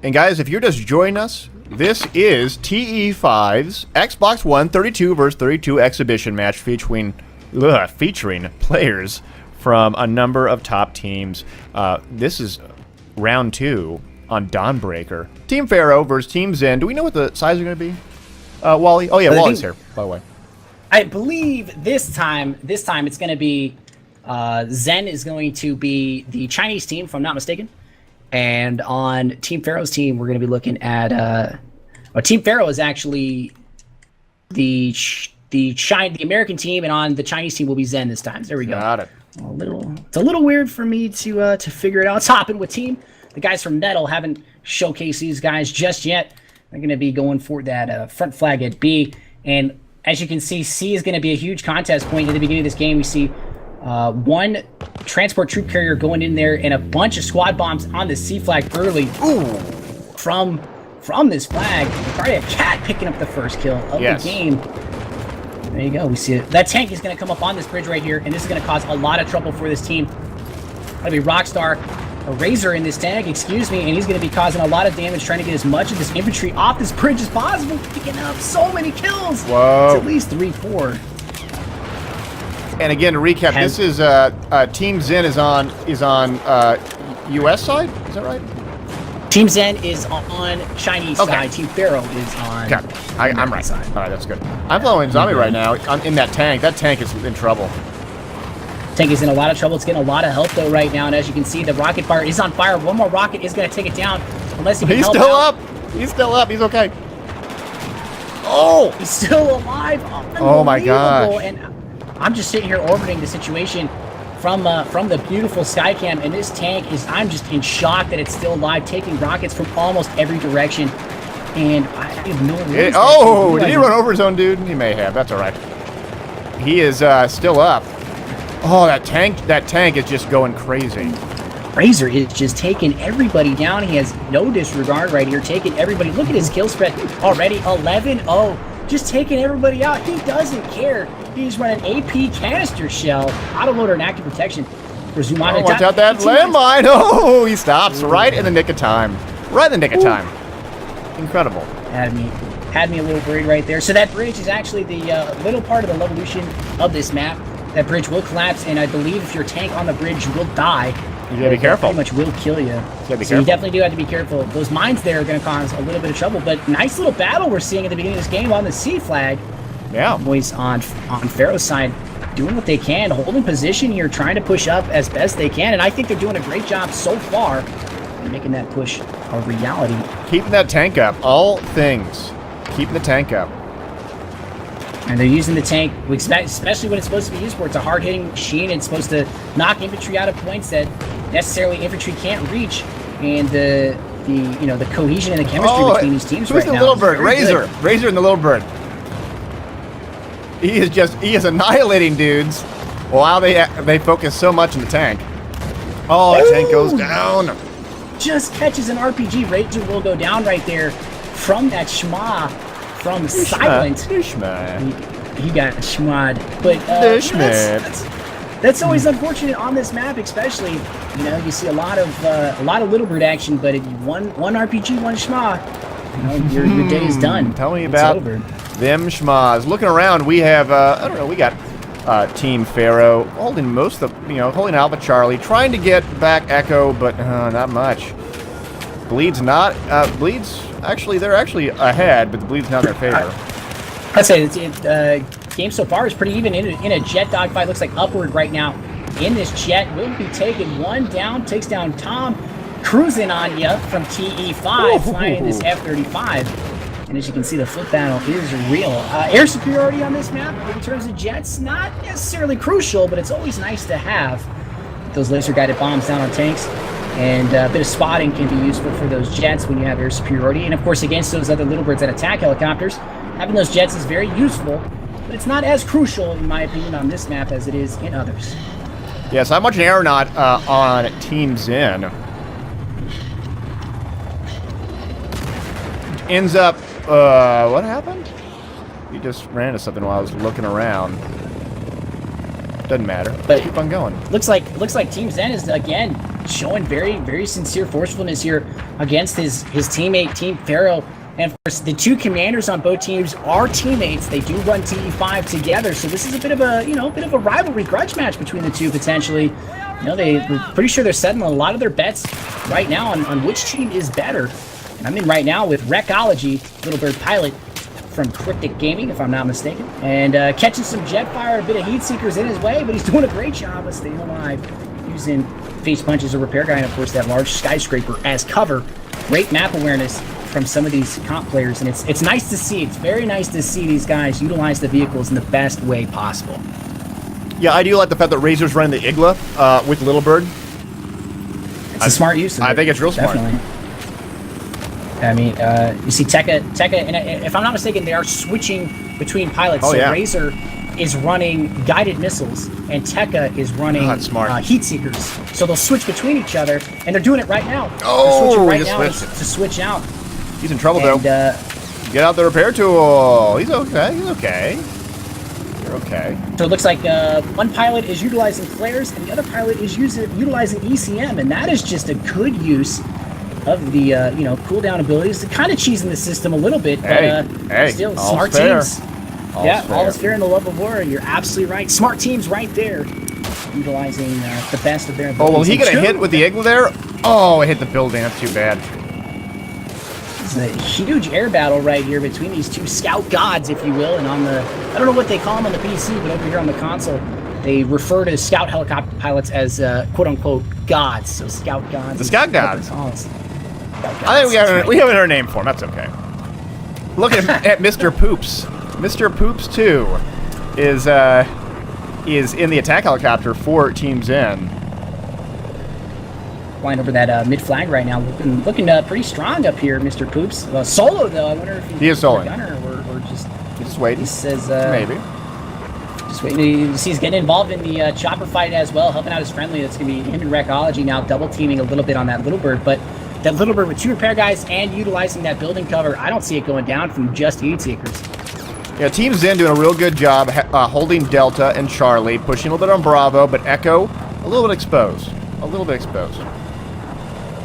And guys, if you're just joining us, this is TE5s Xbox One 32 vs 32 exhibition match featuring players from a number of top teams. This is round 2 on Dawnbreaker. Team Pharaoh versus Team Zen. Do we know what the size are going to be? Wally? Oh yeah, Wally's here, by the way. I believe this time it's going to be Zen is going to be the Chinese team, if I'm not mistaken. And on Team Pharaoh's team, we're going to be looking at Team Pharaoh is actually the American team, and on the Chinese team will be Zen this time. So there we go. Got it. It's a little weird for me to figure it out. It's hopping with team. The guys from Metal haven't showcased these guys just yet. They're going to be going for that front flag at B. And as you can see, C is going to be a huge contest point. At the beginning of this game, we see one transport troop carrier going in there and a bunch of squad bombs on the C flag early. Ooh! From this flag. Probably a cat picking up the first kill of the game. There you go. We see it. That tank is going to come up on this bridge right here, and this is going to cause a lot of trouble for this team. That'll be Rockstar, a Razor in this tank, excuse me, and he's going to be causing a lot of damage, trying to get as much of this infantry off this bridge as possible, picking up so many kills. Whoa. It's at least 3-4. And again, to recap, this is Team Zen is on US side. Is that right? Team Zen is on Chinese side. Team Pharaoh is on. I'm right. Side. All right, that's good. I'm following Zombie right now. I'm in that tank. That tank is in trouble. Tank is in a lot of trouble. It's getting a lot of help though right now, and as you can see, the rocket fire is on fire. One more rocket is going to take it down, unless he can help out. He's still up. He's okay. Oh, he's still alive. Oh my gosh. And I'm just sitting here orbiting the situation from the beautiful Skycam, and this tank is, I'm just in shock that it's still alive, taking rockets from almost every direction, and I have no idea. Oh, did he run over his own dude? He may have. That's all right. He is still up. Oh, that tank is just going crazy. Razor is just taking everybody down. He has no disregard right here, taking everybody. Look at his kill spread already, 11-0. Just taking everybody out. He doesn't care. He's running AP canister shell, autoloader, and active protection for Zumana. Oh, watch out that landmine. Oh, he stops right in the nick of time. Right in the nick of time. Incredible. Had me a little worried right there. So that bridge is actually the little part of the evolution of this map. That bridge will collapse, and I believe if your tank on the bridge will die, you gotta be careful. Pretty much will kill you. You definitely do have to be careful. Those mines there are going to cause a little bit of trouble, but nice little battle we're seeing at the beginning of this game on the C flag. Yeah. Boys on Pharaoh's side doing what they can, holding position here, trying to push up as best they can, and I think they're doing a great job so far in making that push a reality. Keeping that tank up. All things. Keeping the tank up. And they're using the tank, especially when it's supposed to be used for. It's a hard-hitting machine. It's supposed to knock infantry out of points that necessarily infantry can't reach. And the cohesion and the chemistry between these teams right now. Who's the little bird? Razor. Razor and the little bird. He is annihilating dudes while they focus so much on the tank. Oh, that tank goes down. Just catches an RPG. Razor will go down right there from that schma. From Silent. He got schmad. But that's always unfortunate on this map, especially. You know, you see a lot of little bird action, but if one RPG, one schma, you know, your day is done. Tell me about them schmas. Looking around, we have I don't know, we got Team Pharaoh holding most of the, holding Alpha Charlie, trying to get back Echo, but not much. Bleed's not Bleed's. Actually, they're actually ahead, but the bleed's not in their favor. I'd say the game so far is pretty even in a jet dogfight. Looks like upward right now in this jet. Will be taking one down, takes down Tom, cruising on you from TE5, flying this F-35. And as you can see, the foot battle is real. Air superiority on this map, in terms of jets, not necessarily crucial, but it's always nice to have those laser-guided bombs down on tanks. And a bit of spotting can be useful for those jets when you have air superiority. And of course, against those other little birds that attack helicopters, having those jets is very useful, but it's not as crucial, in my opinion, on this map as it is in others. Yes, I'm watching Aeronaut on Team Zen. Ends up, what happened? He just ran into something while I was looking around. Doesn't matter. But keep on going. Looks like Team Zen is again showing very, very sincere forcefulness here against his teammate, Team Pharaoh. And of course, the two commanders on both teams are teammates. They do run TE5 together, so this is a bit of a, bit of a rivalry grudge match between the two potentially. We're pretty sure they're setting a lot of their bets right now on which team is better. And I'm in right now with Recology, Little Bird Pilot from Cryptic Gaming, if I'm not mistaken, and catching some Jetfire, a bit of Heat Seekers in his way, but he's doing a great job of staying alive, using Face Punch as a repair guy, and of course that large skyscraper as cover. Great map awareness from some of these comp players, and it's nice to see. It's very nice to see these guys utilize the vehicles in the best way possible. Yeah, I do like the fact that Razor's running the Igla with Little Bird. It's a smart use of it. I think it's real smart. Definitely. I mean, you see Tekka, and if I'm not mistaken, they are switching between pilots. Oh, so yeah. Razor is running guided missiles, and Tekka is running heat seekers. So they'll switch between each other, and they're doing it right now. Oh, they're switching right now to switch out. He's in trouble, though. Get out the repair tool. He's okay. He's okay. You're okay. So it looks like one pilot is utilizing flares, and the other pilot is utilizing ECM, and that is just a good use of the cooldown abilities. They're kind of cheesing the system a little bit, but still smart teams. All is fair in the love of war. You're absolutely right. Smart teams right there, utilizing the best of their abilities. Oh, well, he got a hit with the Igla there? Oh, it hit the building. That's too bad. It's a huge air battle right here between these two scout gods, if you will, and on the, I don't know what they call them on the PC, but over here on the console, they refer to scout helicopter pilots as quote-unquote gods. So scout gods. The scout gods. I think we haven't heard a name for him. That's okay. Look at Mr. Poops. Mr. Poops 2 is in the attack helicopter 4 teams in. Flying over that mid flag right now, looking pretty strong up here, Mr. Poops. Solo though, I wonder if he is soloing. Gunner or just waiting. He says maybe. Just waiting. You see, he's getting involved in the chopper fight as well, helping out his friendly. That's gonna be him and Recology now double teaming a little bit on that Little Bird, but that Little Bird with 2 repair guys and utilizing that building cover, I don't see it going down from just Heat Seekers. Yeah, Team Zen doing a real good job holding Delta and Charlie, pushing a little bit on Bravo, but Echo a little bit exposed.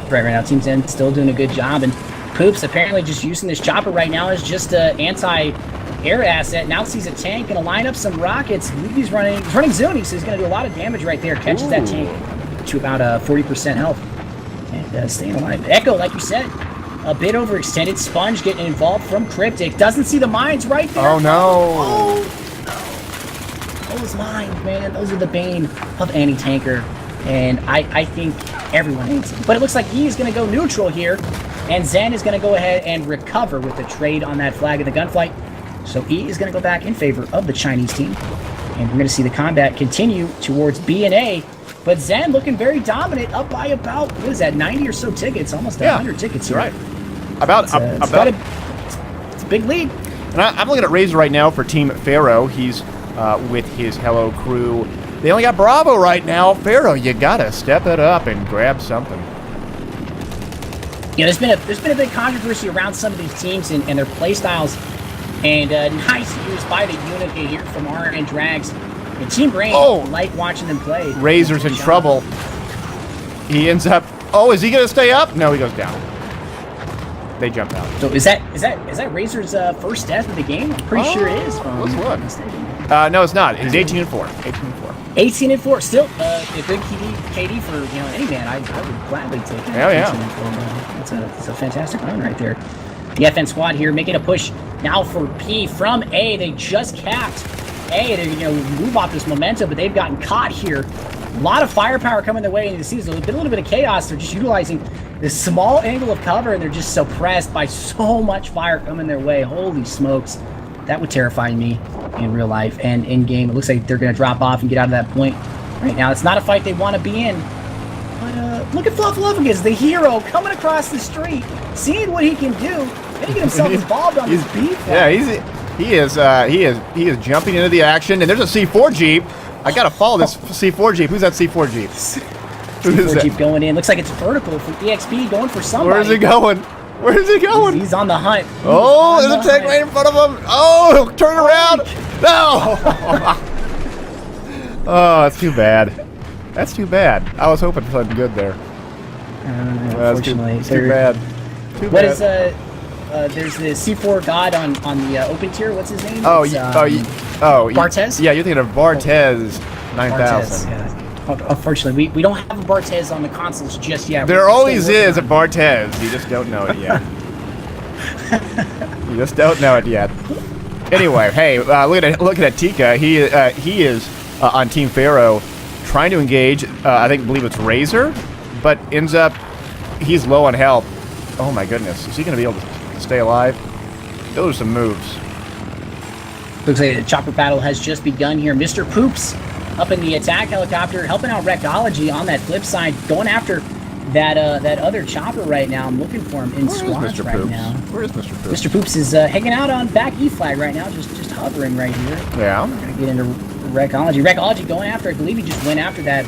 Right now, Team Zen still doing a good job, and Poops apparently just using this chopper right now as just an anti-air asset. Now sees a tank, gonna line up some rockets. He's running Zuni, so he's gonna do a lot of damage right there. Catches that tank to about 40% health. And staying alive. Echo, like you said, a bit overextended. Sponge getting involved from Cryptic. Doesn't see the mines right there. Oh, no. Oh, no. Those mines, man. Those are the bane of anti-tanker. And I think everyone hates him. But it looks like E is going to go neutral here. And Zen is going to go ahead and recover with the trade on that flag of the gunfight. So E is going to go back in favor of the Chinese team. And we're going to see the combat continue towards B and A. But Zen looking very dominant, up by about, what is that, 90 or so tickets, almost 100 tickets here. Right. It's a big lead. And I'm looking at Razor right now for Team Pharaoh. He's with his Hello crew. They only got Bravo right now. Pharaoh, you gotta step it up and grab something. Yeah, there's been a big controversy around some of these teams and their play styles. And nice use by the unit here from RN Drags. And Team Brain like watching them play. Razor's in trouble. He ends up. Oh, is he gonna stay up? No, he goes down. They jump out. So is that Razor's first death of the game? I'm pretty sure it is. Let's look. No, it's not. He's 18-4. 18-4. Still a good KD for any man. I would gladly take it. Oh yeah. It's a fantastic run right there. The FN squad here making a push now for P from A. They just capped A to move off this momentum, but they've gotten caught here. A lot of firepower coming their way, and you see there's a little bit of chaos. They're just utilizing this small angle of cover, and they're just suppressed by so much fire coming their way. Holy smokes. That would terrify me in real life and in game. It looks like they're going to drop off and get out of that point right now. It's not a fight they want to be in. But look at Flufflevigus, the hero, coming across the street, seeing what he can do, getting himself involved on this beat. Yeah, he is jumping into the action, and there's a C4 Jeep. I gotta follow this C4 Jeep. Who's that C4 Jeep? C4 Jeep going in. Looks like it's vertical from EXP going for somebody. Where is he going? Where is he going? He's on the hunt. Oh, there's a tank right in front of him. Oh, turn around. No. Oh, that's too bad. That's too bad. I was hoping for something good there. Unfortunately, too bad. Too what bad. is there's the C4 god on the open tier. What's his name? Oh, It's, Barthez? Yeah, you're thinking of Barthez 9000. Yeah. Unfortunately, we don't have a Barthez on the consoles just yet. There always is a Barthez. You just don't know it yet. You just don't know it yet. Anyway, hey, looking at Tika. He is on Team Pharaoh, trying to engage. Believe it's Razor, but ends up he's low on health. Oh my goodness, is he going to be able to stay alive? Those are some moves. Looks like the chopper battle has just begun here. Mr. Poops up in the attack helicopter, helping out Recology on that flip side, going after that other chopper right now. I'm looking for him in squads right now. Where is Mr. Poops? Mr. Poops is hanging out on back E flag right now, just hovering right here. Yeah. We're gonna get into Recology. Recology going after, I believe he just went after that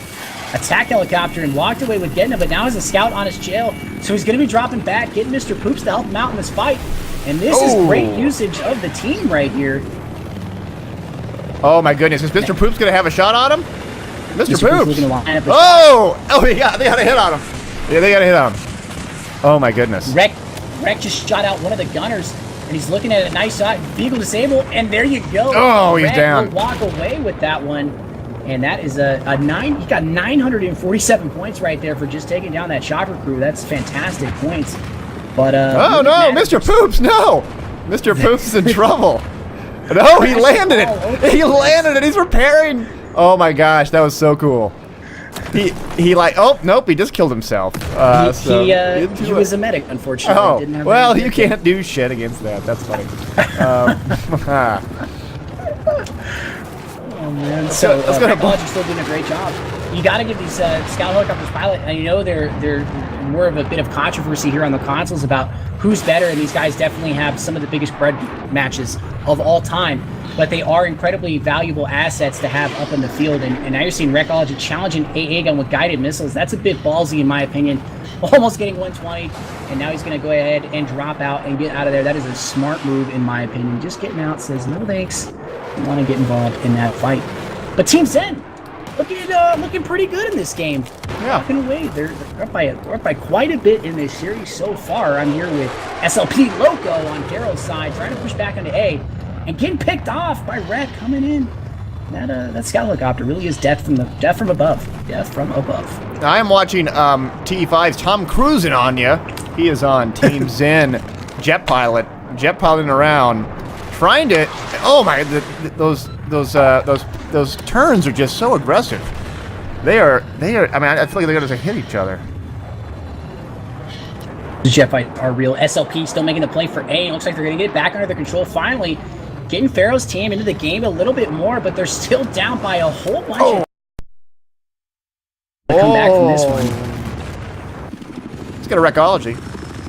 attack helicopter and walked away with getting him, but now has a scout on his jail, so he's going to be dropping back, getting Mr. Poops to help him out in this fight. And this is great usage of the team right here. Oh my goodness, is Mr. Poops going to have a shot on him? Mr. Poops! Looking to line up a Oh, they got a hit on him. Yeah, they got a hit on him. Oh my goodness. Rec just shot out one of the gunners, and he's looking at a nice shot. Vehicle disabled, and there you go. Oh, he's down. Will walk away with that one. And that is a 9. He got 947 points right there for just taking down that chopper crew. That's fantastic points. But oh no, Mr. Poops, no! Mr. Poops is in trouble. No, he landed it. He landed it. He's repairing. Oh my gosh, that was so cool. He like, oh nope, he just killed himself. He was a medic, unfortunately. Oh, Didn't have well, you can't do shit against that. That's funny. Oh man, so Recology's still doing a great job. You got to give these scout helicopters pilot, and you know they're more of a bit of controversy here on the consoles about who's better, and these guys definitely have some of the biggest bread matches of all time, but they are incredibly valuable assets to have up in the field, and now you're seeing Recology challenging AA gun with guided missiles. That's a bit ballsy in my opinion, almost getting 120, and now he's going to go ahead and drop out and get out of there. That is a smart move in my opinion. Just getting out, says no thanks, I want to get involved in that fight. But Team Zen looking pretty good in this game. Yeah. Walking away. They're up by quite a bit in this series so far. I'm here with SLP Loco on Darrow's side, trying to push back onto A, and getting picked off by Red coming in. That scout helicopter really is death from above. Death from above. I am watching TE5s. Tom cruising on you. He is on Team Zen jet piloting around, trying to. Oh my! Those turns are just so aggressive. They are. I mean, I feel like they're going to hit each other. The jet fight are real. SLP still making the play for A. It looks like they're going to get it back under their control finally, getting Pharaoh's team into the game a little bit more, but they're still down by a whole bunch. Come back from this one. Let's get a Recology.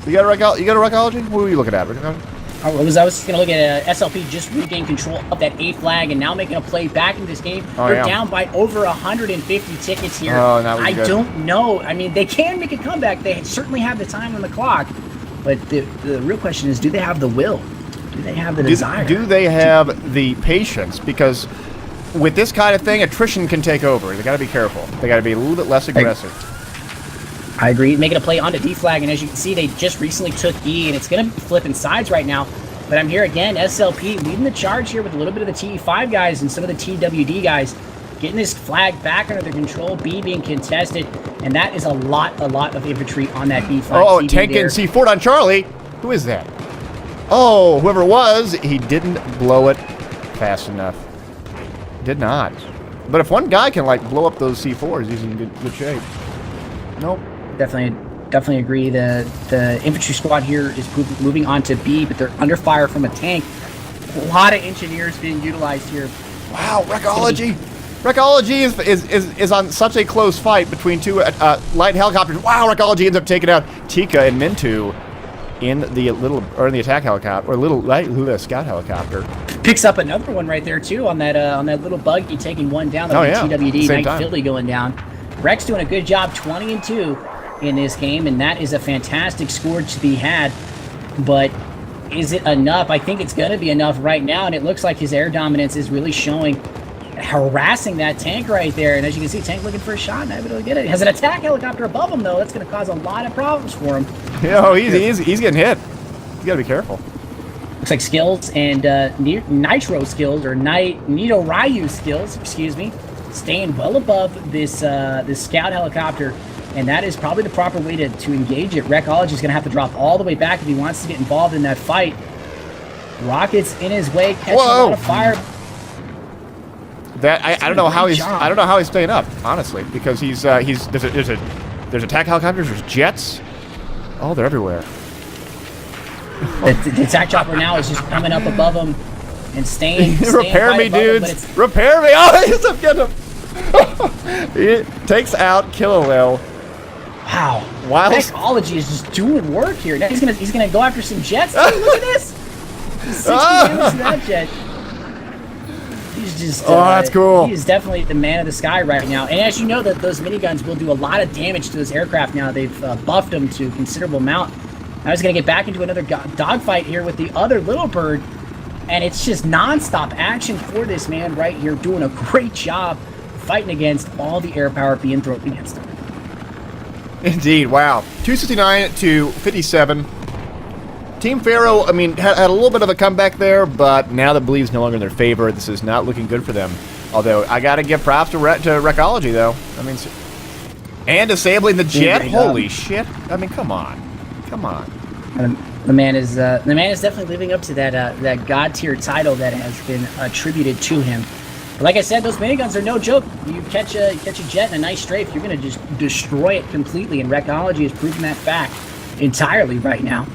You got a Recology? What are you looking at? I was going to look at SLP just regain control of that A flag and now making a play back in this game. They're down by over 150 tickets here. Oh, that was I good. don't know. I mean, they can make a comeback. They certainly have the time on the clock. But the real question is, do they have the will? Do they have the desire? Do they have the patience? Because with this kind of thing, attrition can take over. They got to be careful. They got to be a little bit less aggressive. I agree. Making a play onto D flag, and as you can see, they just recently took E, and it's going to be flipping sides right now. But I'm here again, SLP leading the charge here with a little bit of the TE5 guys and some of the TWD guys, getting this flag back under their control. B being contested, and that is a lot of infantry on that B flag. Oh, tanking C4 on Charlie. Who is that? Oh, whoever it was, he didn't blow it fast enough. Did not. But if one guy can like blow up those C4s, he's in good shape. Nope. Definitely agree. The infantry squad here is moving on to B, but they're under fire from a tank. A lot of engineers being utilized here. Wow, Recology. Recology is on such a close fight between two light helicopters. Wow, Recology ends up taking out Tika and Mintu in the attack helicopter, or little scout helicopter. Picks up another one right there too on that little buggy, taking one down. TWD, Night Philly going down. Rex doing a good job, 20-2 in this game, and that is a fantastic score to be had. But is it enough? I think it's going to be enough right now, and it looks like his air dominance is really showing harassing that tank right there. And as you can see, tank looking for a shot, not able to get it. Has an attack helicopter above him, though. That's going to cause a lot of problems for him. Yo, he's getting hit. You got to be careful. Looks like skills and nitro skills, or Nito Ryu skills, excuse me, staying well above this this scout helicopter. And that is probably the proper way to engage it. Recology is going to have to drop all the way back if he wants to get involved in that fight. Rockets in his way, catching a lot of fire. That I don't know how he's staying up, honestly, because there's attack helicopters, there's jets. Oh, they're everywhere. The attack chopper now is just coming up above him and staying. Repair me, dudes! Repair me! Oh, he's up, get him! He takes out Killalil. Wow! Technology is just doing work here. Now he's gonna go after some jets. Look at this! 60 damage to that jet. He's just that's cool. He is definitely the man of the sky right now. And as you know, that those miniguns will do a lot of damage to this aircraft now. They've buffed them to a considerable amount. Now he's going to get back into another dogfight here with the other little bird. And it's just non-stop action for this man right here, doing a great job fighting against all the air power being thrown against him. Indeed, wow. 269 to 57. Team Pharaoh, I mean, had a little bit of a comeback there, but now the bleed's no longer in their favor. This is not looking good for them. Although, I got to give props to Recology, though. I mean, and disabling the jet? Holy shit. I mean, come on. Come on. The man is definitely living up to that god tier title that has been attributed to him. But like I said, those miniguns are no joke. You catch a jet in a nice strafe, you're going to just destroy it completely, and Recology is proving that fact entirely right now.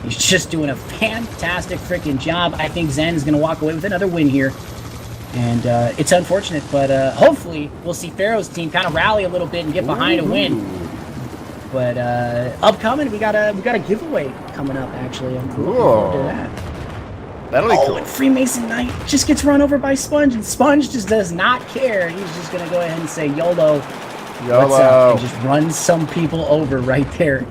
He's just doing a fantastic freaking job. I think Zen is going to walk away with another win here. And it's unfortunate, but hopefully we'll see Pharaoh's team kind of rally a little bit and get behind a win. But upcoming, we got a giveaway coming up, actually. I'm looking forward to that. That'll be cool. And Freemason Knight just gets run over by Sponge, and Sponge just does not care. He's just going to go ahead and say, YOLO. What's up? And just runs some people over right there.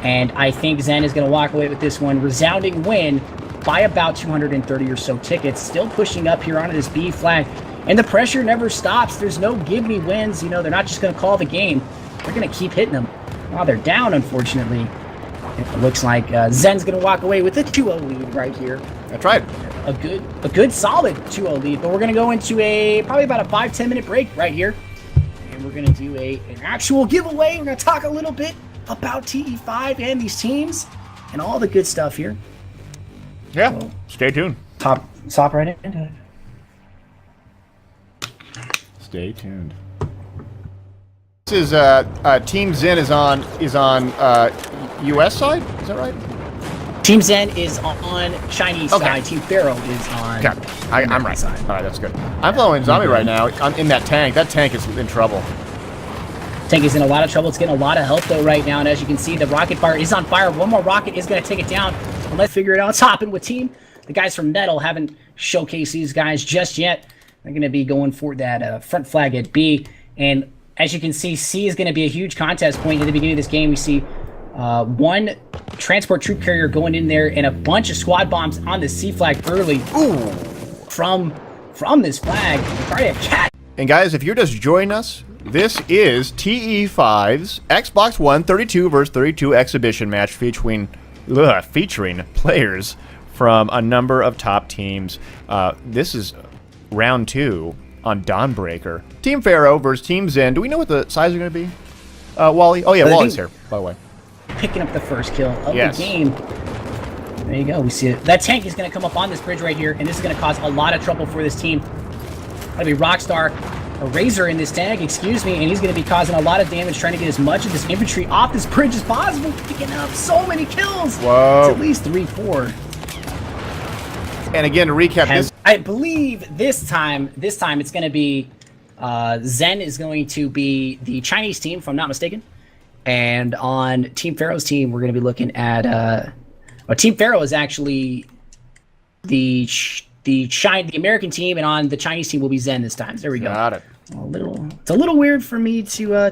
And I think Zen is going to walk away with this one. Resounding win by about 230 or so tickets. Still pushing up here onto this B flag. And the pressure never stops. There's no give me wins. You know, they're not just going to call the game. They're going to keep hitting them. While they're down, unfortunately. It looks like Zen's going to walk away with a 2-0 lead right here. That's right. A good solid 2-0 lead. But we're going to go into probably about a 5-10 minute break right here. And we're going to do an actual giveaway. We're going to talk a little bit about TE5 and these teams and all the good stuff here. Yeah, so, stay tuned. Hop right into it. Stay tuned. This is Team Zen is on U.S. side. Is that right? Team Zen is on Chinese side. Team Pharaoh is on. Okay, I'm right. Side. All right, that's good. I'm following Zombie right now. I'm in that tank. That tank is in trouble. Tank is in a lot of trouble. It's getting a lot of help, though, right now. And as you can see, the rocket fire is on fire. One more rocket is going to take it down. And let's figure it out. It's hopping with team. The guys from Metal haven't showcased these guys just yet. They're going to be going for that front flag at B. And as you can see, C is going to be a huge contest point at the beginning of this game. We see one transport troop carrier going in there and a bunch of squad bombs on the C flag early. Ooh. From this flag. Probably a cat. And guys, if you're just joining us, this is TE5's Xbox One 32 vs 32 exhibition match featuring players from a number of top teams. This is round 2 on Dawnbreaker. Team Pharaoh versus Team Zen. Do we know what the size are going to be? Wally? Oh, yeah, Wally's here, by the way. Picking up the first kill of the game. There you go. We see it. That tank is going to come up on this bridge right here, and this is going to cause a lot of trouble for this team. That'll be Rockstar. A Razor in this tank, excuse me, and he's going to be causing a lot of damage, trying to get as much of this infantry off this bridge as possible, picking up so many kills. Whoa. It's at least 3-4. And again, to recap this, I believe this time it's going to be Zen is going to be the Chinese team, if I'm not mistaken, and on Team Pharaoh's team, we're going to be looking at Team Pharaoh is actually the American team, and on the Chinese team will be Zen this time. So there we go. Got it. It's a little weird for me to